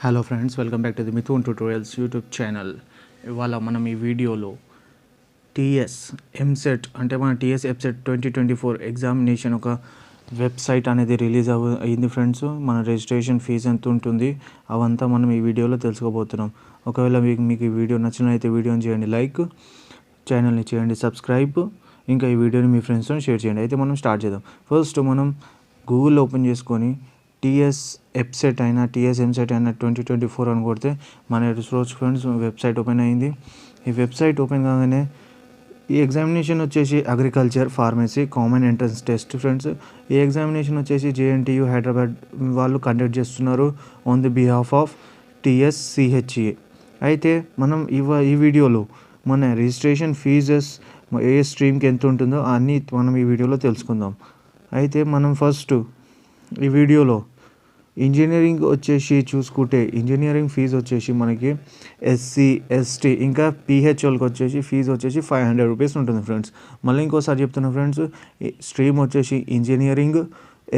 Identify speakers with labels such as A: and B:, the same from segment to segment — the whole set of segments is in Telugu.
A: Hello friends, welcome back to the Mithun tutorials YouTube channel. ఇవాళ మనం ఈ వీడియోలో టీఎస్ ఎంసెట్ అంటే మన టీఎస్ ఎంసెట్ 2024 ఎగ్జామినేషన్ ఒక వెబ్సైట్ అనేది రిలీజ్ అయింది ఫ్రెండ్స్. మన రిజిస్ట్రేషన్ ఫీజు ఎంత ఉంటుంది అవంతా మనం ఈ వీడియోలో తెలుసుకోబోతున్నాం. ఒకవేళ మీకు ఈ వీడియో నచ్చినట్లయితే వీడియోని చేయండి లైక్, ఛానల్ని చేయండి సబ్స్క్రైబ్, ఇంకా ఈ వీడియోని మీ ఫ్రెండ్స్తో షేర్ చేయండి. అయితే మనం స్టార్ట్ చేద్దాం. ఫస్ట్ మనం గూగుల్ ఓపెన్ చేసుకొని టీఎస్ ఎంసెట్ అయినా టీఎస్ ఎంసెట్ అయినా 2024 అని కొడితే మన ఫ్రెండ్స్ వెబ్సైట్ ఓపెన్ అయింది. ఈ వెబ్సైట్ ఓపెన్ కాగానే ఈ ఎగ్జామినేషన్ వచ్చేసి agriculture pharmacy common entrance test friends. ఈ ఎగ్జామినేషన్ వచ్చేసి జేఎన్టీయూ హైదరాబాద్ వాళ్ళు కండక్ట్ చేస్తున్నారు ఆన్ ది బిహాఫ్ ఆఫ్ టీఎస్సిహెచ్ఏ. అయితే మనం ఈ వీడియోలో మన రిజిస్ట్రేషన్ ఫీజెస్ ఏ స్ట్రీమ్కి ఎంత ఉంటుందో అన్నీ మనం ఈ వీడియోలో తెలుసుకుందాం. అయితే మనం ఫస్ట్ ఈ వీడియోలో ఇంజనీరింగ్ వచ్చేసి చూసుకుంటే ఇంజనీరింగ్ ఫీజు వచ్చేసి మనకి ఎస్సీ ఎస్టీ ఇంకా పీహెచ్ వాళ్ళకి వచ్చేసి ఫీజు వచ్చేసి 500 రూపీస్ ఉంటుంది ఫ్రెండ్స్. మళ్ళీ ఇంకోసారి చెప్తున్నా ఫ్రెండ్స్, స్ట్రీమ్ వచ్చేసి engineering,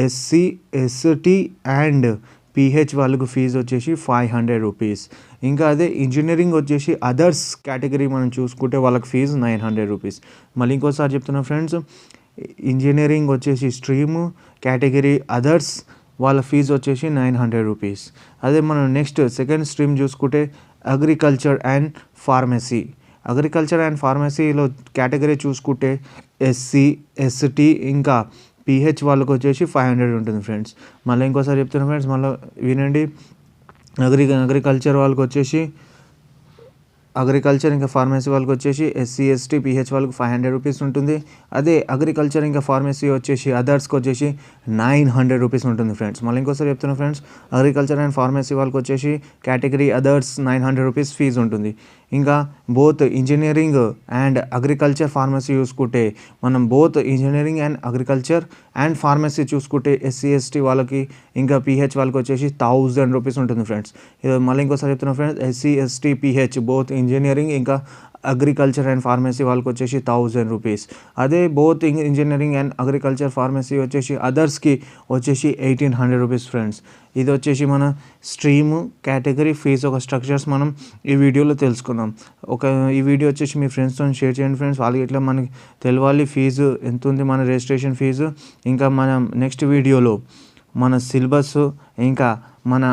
A: SC ST and pH వాళ్ళకు ఫీజు వచ్చేసి 500 రూపీస్. ఇంకా అదే ఇంజనీరింగ్ వచ్చేసి అదర్స్ కేటగిరీ మనం చూసుకుంటే వాళ్ళకి ఫీజు 900 రూపీస్. మళ్ళీ ఇంకోసారి చెప్తున్నా ఫ్రెండ్స్, ఇంజనీరింగ్ వచ్చేసి స్ట్రీమ్ కేటగిరీ అదర్స్ వాళ్ళ ఫీజు వచ్చేసి 900 రూపీస్. అదే మనం నెక్స్ట్ సెకండ్ స్ట్రీమ్ చూసుకుంటే agriculture and pharmacy. Agriculture and ఫార్మసీలో కేటగిరీ చూసుకుంటే ఎస్సీ ఎస్టీ ఇంకా పీహెచ్ వాళ్ళకి వచ్చేసి 500 ఉంటుంది ఫ్రెండ్స్. మళ్ళీ ఇంకోసారి చెప్తున్నా ఫ్రెండ్స్, మళ్ళీ వినండి. అగ్రికల్చర్ వాళ్ళకి వచ్చేసి అగ్రికల్చర్ ఇంకా ఫార్మసీ వాళ్ళకి వచ్చేసి ఎస్సీ ఎస్టీ పీహెచ్ వాళ్ళకి 500 రూపీస్ ఉంటుంది. అదే అగ్రికల్చర్ ఇంకా ఫార్మసీ వచ్చేసి అదర్స్కి వచ్చేసి 900 రూపీస్ ఉంటుంది ఫ్రెండ్స్. మళ్ళీ ఇంకోసారి చెప్తున్నా ఫ్రెండ్స్, అగ్రికల్చర్ అండ్ ఫార్మసీ వాళ్ళకి వచ్చేసి కేటగిరీ అదర్స్ 900 రూపీస్ ఫీజు ఉంటుంది. ఇంకా both engineering and agriculture pharmacy చూసుకుంటే మనం both engineering and agriculture and pharmacy చూసుకుంటే ఎస్సీ ఎస్టీ వాళ్ళకి ఇంకా పీహెచ్ వాళ్ళకి వచ్చేసి 1000 రూపీస్ ఉంటుంది ఫ్రెండ్స్. మళ్ళీ ఇంకోసారి చెప్తున్నా friends, SC ST pH both engineering ఇంకా అగ్రికల్చర్ అండ్ ఫార్మసీ వాళ్ళకి వచ్చేసి 1000 రూపీస్. అదే both engineering and agriculture pharmacy వచ్చేసి అదర్స్కి వచ్చేసి 1800 రూపీస్ ఫ్రెండ్స్. ఇది వచ్చేసి మన స్ట్రీమ్ కేటగిరీ ఫీజు ఒక స్ట్రక్చర్స్ మనం ఈ వీడియోలో తెలుసుకుందాం. ఈ వీడియో వచ్చేసి మీ ఫ్రెండ్స్తో షేర్ చేయండి ఫ్రెండ్స్. వాళ్ళకి ఇట్లా మనకి తెలవాలి ఫీజు ఎంత ఉంది మన రిజిస్ట్రేషన్ ఫీజు. ఇంకా మనం నెక్స్ట్ వీడియోలో మన సిలబస్ ఇంకా మన